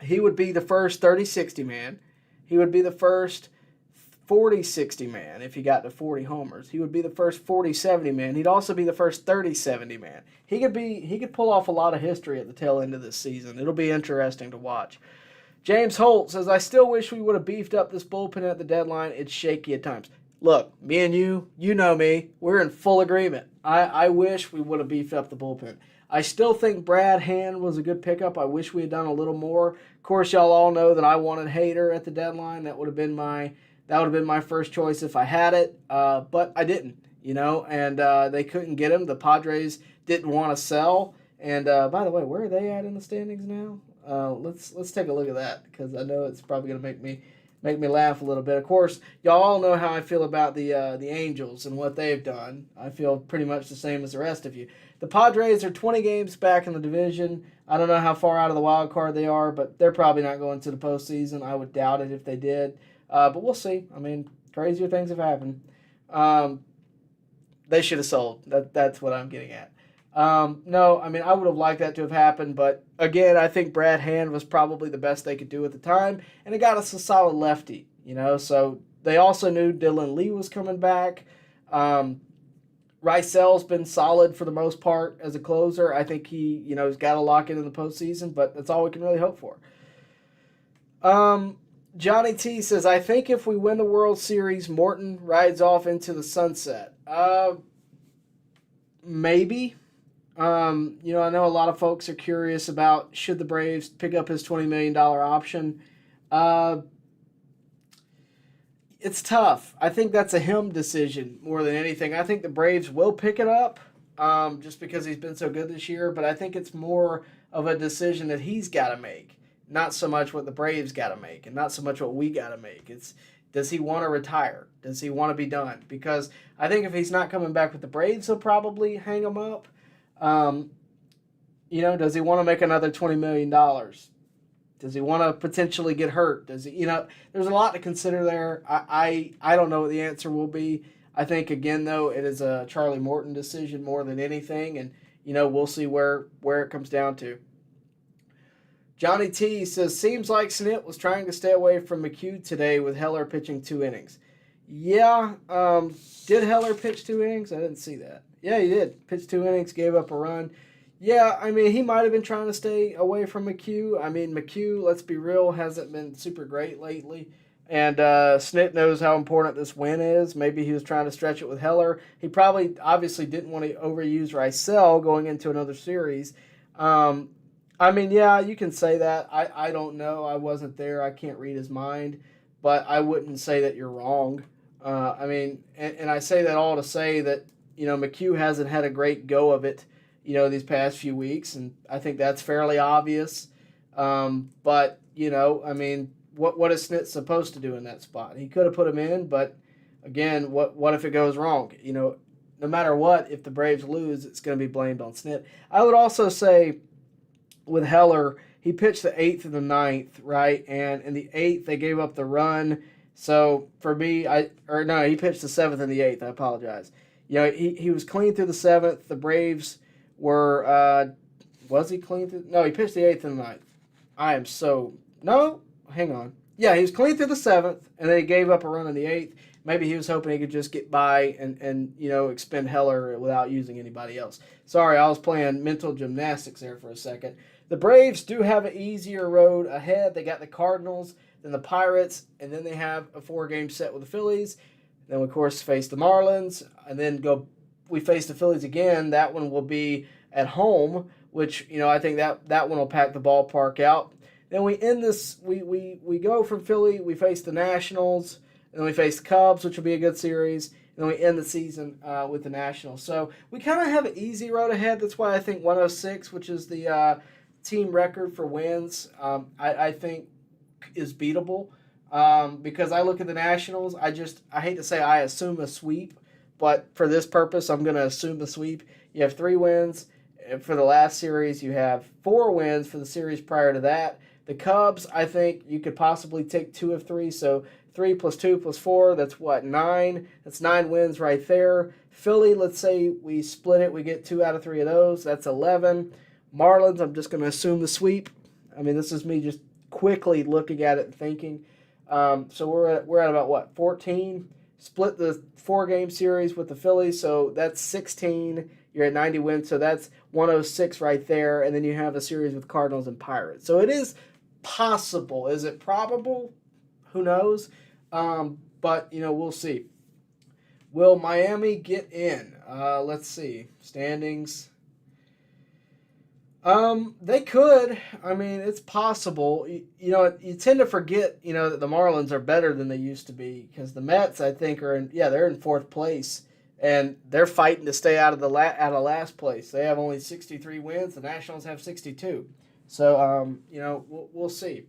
he would be the first 30-60 man. He would be the first 40-60 man if he got to 40 homers. He would be the first 40-70 man. He'd also be the first 30-70 man. He could pull off a lot of history at the tail end of this season. It'll be interesting to watch. James Holt says, I still wish we would have beefed up this bullpen at the deadline. It's shaky at times. Look, me and you know me, we're in full agreement. I wish we would have beefed up the bullpen. I still think Brad Hand was a good pickup. I wish we had done a little more. Of course, y'all all know that I wanted Hader at the deadline. That would have been my first choice if I had it, but I didn't, and they couldn't get him. The Padres didn't want to sell. And by the way, where are they at in the standings now? Let's take a look at that, because I know it's probably going to make me laugh a little bit. Of course, y'all all know how I feel about the Angels and what they've done. I feel pretty much the same as the rest of you. The Padres are 20 games back in the division. I don't know how far out of the wild card they are, but they're probably not going to the postseason. I would doubt it if they did. But we'll see. I mean, crazier things have happened. They should have sold. That's what I'm getting at. No, I mean, I would have liked that to have happened. But, again, I think Brad Hand was probably the best they could do at the time. And it got us a solid lefty, So they also knew Dylan Lee was coming back. Reisel's been solid for the most part as a closer. I think he's got to lock in the postseason. But that's all we can really hope for. Johnny T says, I think if we win the World Series, Morton rides off into the sunset. Maybe. I know a lot of folks are curious about should the Braves pick up his $20 million option. It's tough. I think that's a him decision more than anything. I think the Braves will pick it up just because he's been so good this year, but I think it's more of a decision that he's got to make. Not so much what the Braves got to make, and not so much what we got to make. It's, does he want to retire? Does he want to be done? Because I think if he's not coming back with the Braves, he'll probably hang him up. Does he want to make another $20 million? Does he want to potentially get hurt? Does he, there's a lot to consider there. I don't know what the answer will be. I think, again, though, it is a Charlie Morton decision more than anything, and, we'll see where it comes down to. Johnny T says, seems like Snit was trying to stay away from McHugh today with Heller pitching 2 innings. Yeah, did Heller pitch 2 innings? I didn't see that. Yeah, he did. Pitched 2 innings, gave up a run. Yeah, I mean, he might have been trying to stay away from McHugh. I mean, McHugh, let's be real, hasn't been super great lately. And Snit knows how important this win is. Maybe he was trying to stretch it with Heller. He probably, obviously, didn't want to overuse Rysel going into another series. I mean, yeah, you can say that. I don't know. I wasn't there. I can't read his mind. But I wouldn't say that you're wrong. I mean, and I say that all to say that, McHugh hasn't had a great go of it, these past few weeks. And I think that's fairly obvious. But, I mean, what is Snit supposed to do in that spot? He could have put him in, but, again, what if it goes wrong? No matter what, if the Braves lose, it's going to be blamed on Snit. I would also say, with Heller, he pitched the 8th and the 9th, right? And in the 8th, they gave up the run. So for me, he pitched the 7th and the 8th. I apologize. He was clean through the 7th. The Braves were, was he clean through? No, he pitched the 8th and the 9th. No, hang on. Yeah, he was clean through the 7th, and then he gave up a run in the 8th. maybe he was hoping he could just get by and expend Heller without using anybody else. Sorry, I was playing mental gymnastics there for a second. The Braves do have an easier road ahead. They got the Cardinals, then the Pirates, and then they have a 4-game set with the Phillies. Then we, of course, face the Marlins, and then we face the Phillies again. That one will be at home, which, I think that one will pack the ballpark out. Then we end this, we go from Philly, we face the Nationals, and then we face the Cubs, which will be a good series, and then we end the season with the Nationals. So we kind of have an easy road ahead. That's why I think 106, which is the team record for wins, I think is beatable. Because I look at the Nationals, I hate to say I assume a sweep, but for this purpose, I'm going to assume the sweep. You have 3 wins for the last series. You have 4 wins for the series prior to that. The Cubs, I think you could possibly take 2 of 3, so 3 plus 2 plus 4, that's what, 9? That's 9 wins right there. Philly, let's say we split it, we get 2 out of 3 of those, that's 11. Marlins, I'm just going to assume the sweep. I mean, this is me just quickly looking at it and thinking. So we're at about, what, 14? Split the 4-game series with the Phillies, so that's 16. You're at 90 wins, so that's 106 right there. And then you have a series with Cardinals and Pirates. So it is possible. Is it probable? Who knows? But, we'll see. Will Miami get in? Let's see. Standings. They could. I mean, it's possible. You tend to forget, that the Marlins are better than they used to be because the Mets, I think, they're in 4th place and they're fighting to stay out of last place. They have only 63 wins. The Nationals have 62. So, we'll see.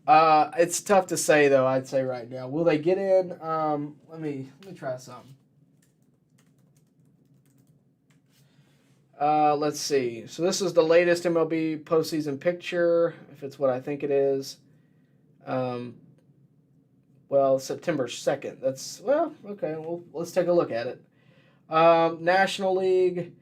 It's tough to say though. I'd say right now, will they get in? Let me try something. Let's see. So this is the latest MLB postseason picture, if it's what I think it is. September 2nd. Okay. Well, let's take a look at it. National League.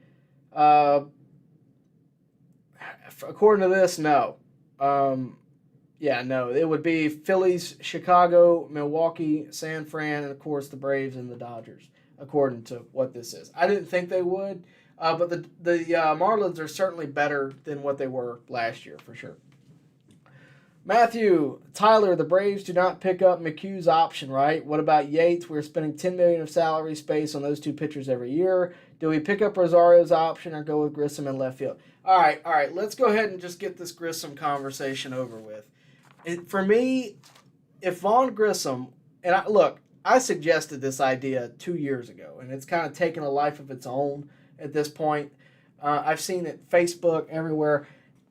According to this, no. No. It would be Phillies, Chicago, Milwaukee, San Fran, and, of course, the Braves and the Dodgers, according to what this is. I didn't think they would. But the Marlins are certainly better than what they were last year, for sure. Matthew, Tyler, the Braves do not pick up McHugh's option, right? What about Yates? We're spending $10 million of salary space on those 2 pitchers every year. Do we pick up Rosario's option or go with Grissom in left field? All right. Let's go ahead and just get this Grissom conversation over with. For me, if Vaughn Grissom, and I suggested this idea 2 years ago, and it's kind of taken a life of its own at this point. I've seen it Facebook, everywhere.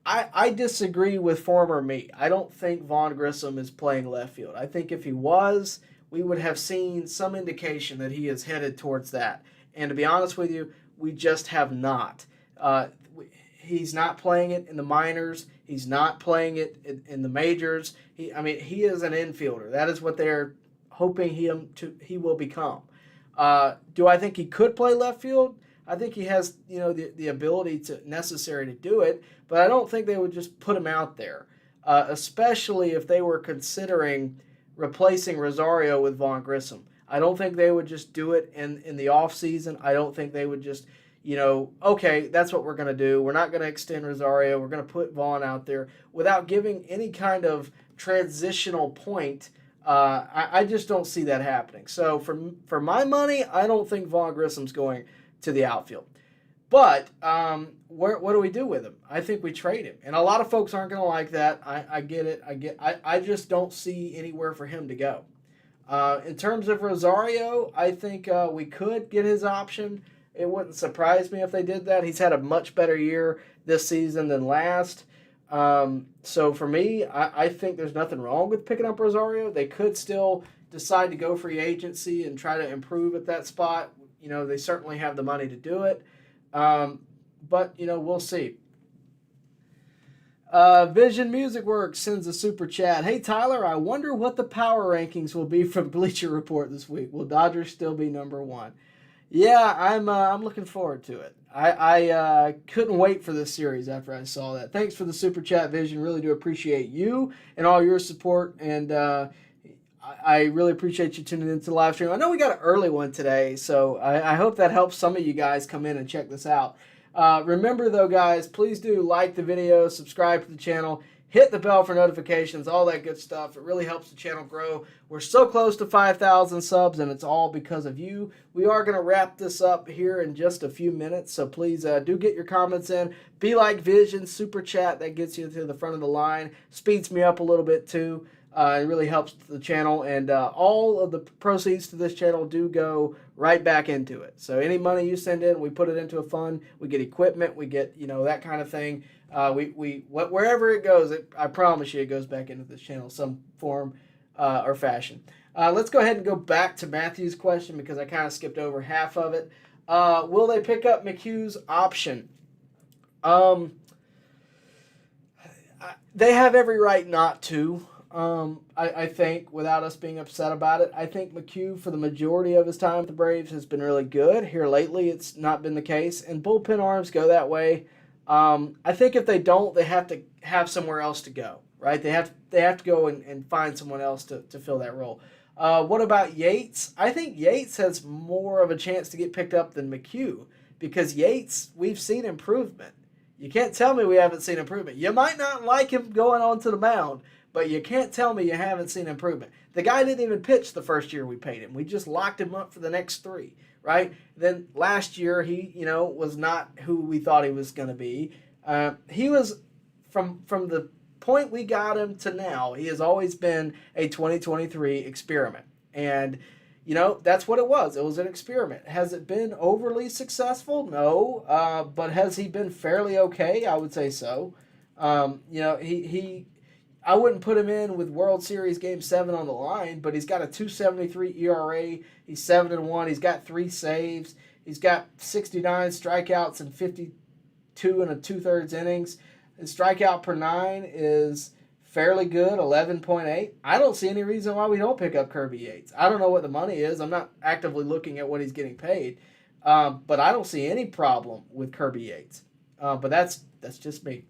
I disagree with former me. I don't think Vaughn Grissom is playing left field. I think if he was, we would have seen some indication that he is headed towards that. And to be honest with you, we just have not. He's not playing it in the minors. He's not playing it in the majors. He is an infielder. That is what they're hoping he will become. Do I think he could play left field? I think he has, the ability necessary to do it, but I don't think they would just put him out there, especially if they were considering replacing Rosario with Vaughn Grissom. I don't think they would just do it in the offseason. I don't think they would just, okay, that's what we're going to do. We're not going to extend Rosario. We're going to put Vaughn out there without giving any kind of transitional point. I just don't see that happening. So for my money, I don't think Vaughn Grissom's going to the outfield. But what do we do with him? I think we trade him. And a lot of folks aren't going to like that. I get it. I just don't see anywhere for him to go. In terms of Rosario, I think we could get his option. It wouldn't surprise me if they did that. He's had a much better year this season than last. So for me, I think there's nothing wrong with picking up Rosario. They could still decide to go free agency and try to improve at that spot. They certainly have the money to do it. But, we'll see. Vision Music Works sends a super chat. Hey, Tyler, I wonder what the power rankings will be from Bleacher Report this week. Will Dodgers still be number 1? Yeah, I'm looking forward to it. I couldn't wait for this series after I saw that. Thanks for the super chat, Vision. Really do appreciate you and all your support. And I really appreciate you tuning into the live stream. I know we got an early one today, so I hope that helps some of you guys come in and check this out. Remember, though, guys, please do like the video, subscribe to the channel, hit the bell for notifications, all that good stuff. It really helps the channel grow. We're so close to 5,000 subs, and it's all because of you. We are going to wrap this up here in just a few minutes, so please do get your comments in. Be Like Vision, Super Chat, that gets you to the front of the line. Speeds me up a little bit, too. It really helps the channel, and all of the proceeds to this channel do go right back into it. So any money you send in, we put it into a fund. We get equipment, we get that kind of thing. Wherever it goes, I promise you, it goes back into this channel, some form or fashion. Let's go ahead and go back to Matthew's question because I kind of skipped over half of it. Will they pick up McHugh's option? They have every right not to. I think, without us being upset about it, I think McHugh, for the majority of his time with the Braves, has been really good. Here lately, it's not been the case, and bullpen arms go that way. I think if they don't, they have to have somewhere else to go, right? They have to go and find someone else to fill that role. What about Yates? I think Yates has more of a chance to get picked up than McHugh because Yates, we've seen improvement. You can't tell me we haven't seen improvement. You might not like him going onto the mound, but you can't tell me you haven't seen improvement. The guy didn't even pitch the first year we paid him. We just locked him up for the next 3, right? Then last year he, was not who we thought he was going to be. He was, from the point we got him to now, he has always been a 2023 experiment. And, that's what it was. It was an experiment. Has it been overly successful? No. But has he been fairly okay? I would say so. I wouldn't put him in with World Series Game 7 on the line, but he's got a 2.73 ERA. He's 7-1. He's got 3 saves. He's got 69 strikeouts in 52 and 2/3 innings. His strikeout per 9 is fairly good, 11.8. I don't see any reason why we don't pick up Kirby Yates. I don't know what the money is. I'm not actively looking at what he's getting paid, but I don't see any problem with Kirby Yates. But that's just me.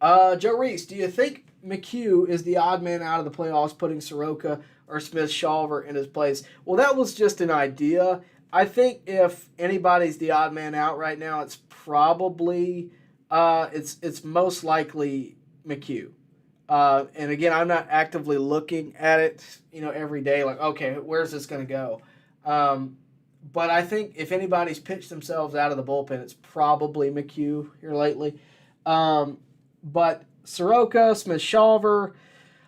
Joe Reese, do you think McHugh is the odd man out of the playoffs, putting Soroka or Smith-Shawver in his place? Well, that was just an idea. I think if anybody's the odd man out right now, it's probably it's most likely McHugh. And again, I'm not actively looking at it, every day. Like, okay, where's this going to go? But I think if anybody's pitched themselves out of the bullpen, it's probably McHugh here lately. But Soroka, Smith-Shawver,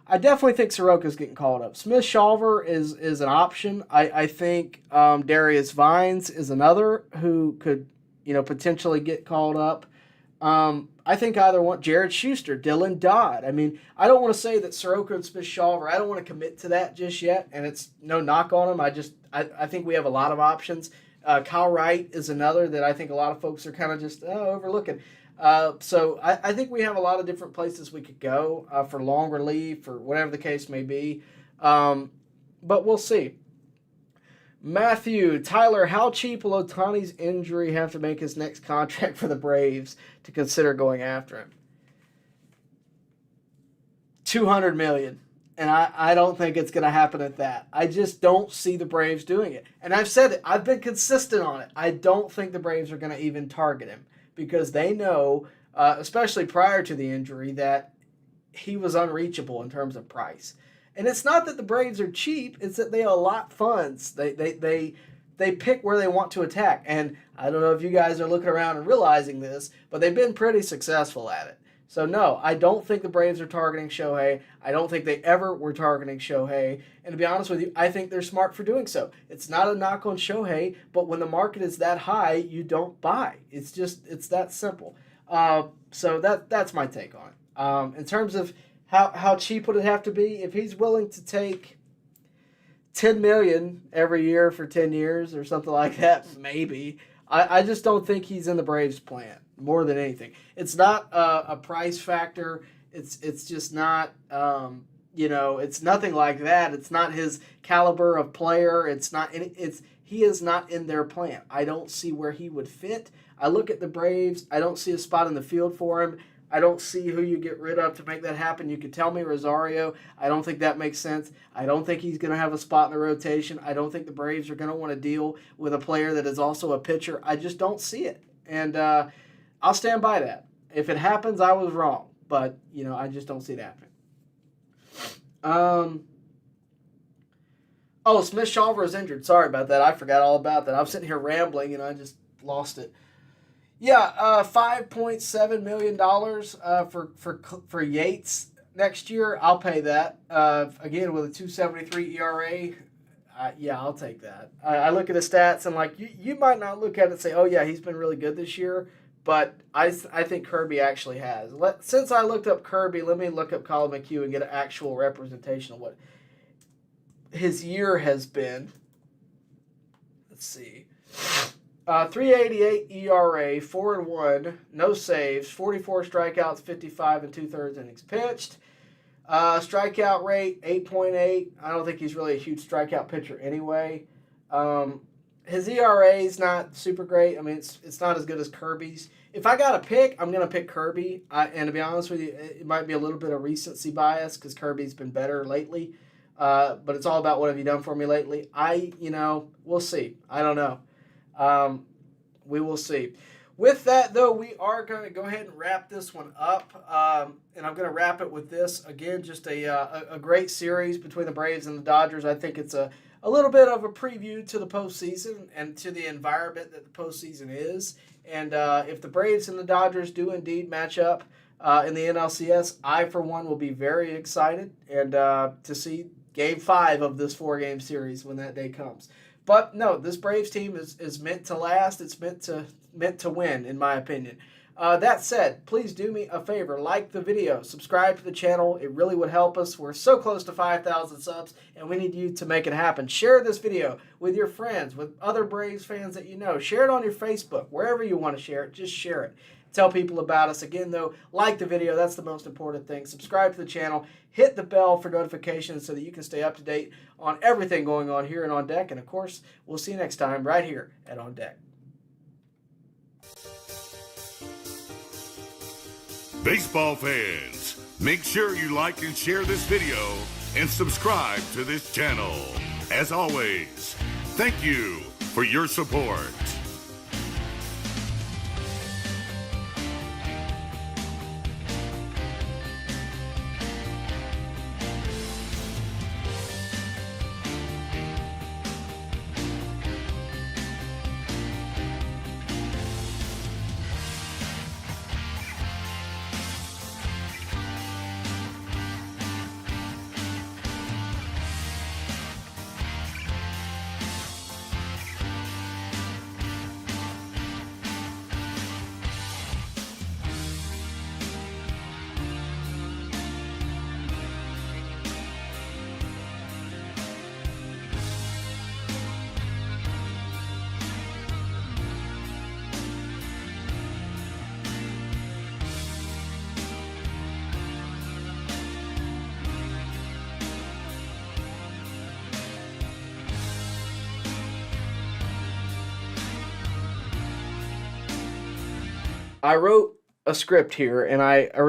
I definitely think Soroka's getting called up. Smith-Shawver is an option. I think Darius Vines is another who could, potentially get called up. I think either one, Jared Schuster, Dylan Dodd. I mean, I don't want to say that Soroka and Smith-Shawver, I don't want to commit to that just yet, and it's no knock on them. I think we have a lot of options. Kyle Wright is another that I think a lot of folks are kind of just overlooking. So I think we have a lot of different places we could go for long relief or whatever the case may be. But we'll see. Matthew, Tyler, how cheap will Ohtani's injury have to make his next contract for the Braves to consider going after him? $200 million. And I don't think it's going to happen at that. I just don't see the Braves doing it. And I've said it. I've been consistent on it. I don't think the Braves are going to even target him, because they know, especially prior to the injury, that he was unreachable in terms of price. And it's not that the Braves are cheap; it's that they allot funds. They pick where they want to attack. And I don't know if you guys are looking around and realizing this, but they've been pretty successful at it. So no, I don't think the Braves are targeting Shohei. I don't think they ever were targeting Shohei. And to be honest with you, I think they're smart for doing so. It's not a knock on Shohei, but when the market is that high, you don't buy. It's that simple. So that's my take on it. In terms of how cheap would it have to be? If he's willing to take $10 million every year for 10 years or something like that, maybe. I just don't think he's in the Braves' plan more than anything. It's not a price factor. It's just not, it's nothing like that. It's not his caliber of player. He is not in their plan. I don't see where he would fit. I look at the Braves. I don't see a spot in the field for him. I don't see who you get rid of to make that happen. You could tell me Rosario. I don't think that makes sense. I don't think he's going to have a spot in the rotation. I don't think the Braves are going to want to deal with a player that is also a pitcher. I just don't see it. And I'll stand by that. If it happens, I was wrong. But, I just don't see it happening. Smith-Shawver is injured. Sorry about that. I forgot all about that. I'm sitting here rambling, and I just lost it. Yeah, $5.7 million for Yates next year. I'll pay that. Again, with a 2.73 ERA, I'll take that. I look at the stats, and you might not look at it and say, oh, yeah, he's been really good this year. But I think Kirby actually has. Since I looked up Kirby, let me look up Colin McHugh and get an actual representation of what his year has been. Let's see. 3.88 ERA, 4-1, no saves, 44 strikeouts, 55 2/3 innings pitched. Strikeout rate, 8.8. I don't think he's really a huge strikeout pitcher anyway. His ERA is not super great. I mean, it's not as good as Kirby's. If I got to pick, I'm going to pick Kirby. And to be honest with you, it might be a little bit of recency bias because Kirby's been better lately. But it's all about what have you done for me lately. We'll see. I don't know. We will see. With that, though, we are going to go ahead and wrap this one up. And I'm going to wrap it with this. Again, just a great series between the Braves and the Dodgers. I think it's a little bit of a preview to the postseason and to the environment that the postseason is. And if the Braves and the Dodgers do indeed match up in the NLCS, I, for one, will be very excited and to see Game 5 of this 4-game series when that day comes. But no, this Braves team is meant to last. It's meant to win, in my opinion. That said, please do me a favor. Like the video. Subscribe to the channel. It really would help us. We're so close to 5,000 subs, and we need you to make it happen. Share this video with your friends, with other Braves fans that you know. Share it on your Facebook. Wherever you want to share it, just share it. Tell people about us. Again, though, like the video. That's the most important thing. Subscribe to the channel. Hit the bell for notifications so that you can stay up to date on everything going on here and On Deck. And, of course, we'll see you next time right here at On Deck. Baseball fans, make sure you like and share this video and subscribe to this channel. As always, thank you for your support. I wrote a script here, and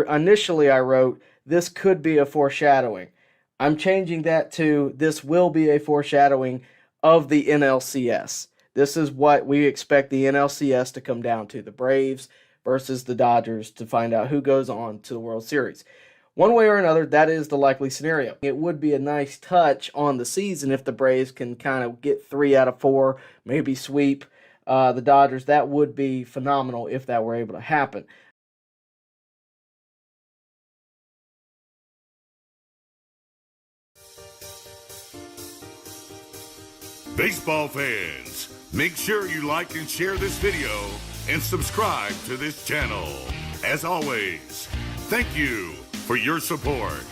initially I wrote, this could be a foreshadowing. I'm changing that to, this will be a foreshadowing of the NLCS. This is what we expect the NLCS to come down to, the Braves versus the Dodgers, to find out who goes on to the World Series. One way or another, that is the likely scenario. It would be a nice touch on the season if the Braves can kind of get 3 out of 4, maybe sweep the Dodgers. That would be phenomenal if that were able to happen. Baseball fans, make sure you like and share this video and subscribe to this channel. As always, thank you for your support.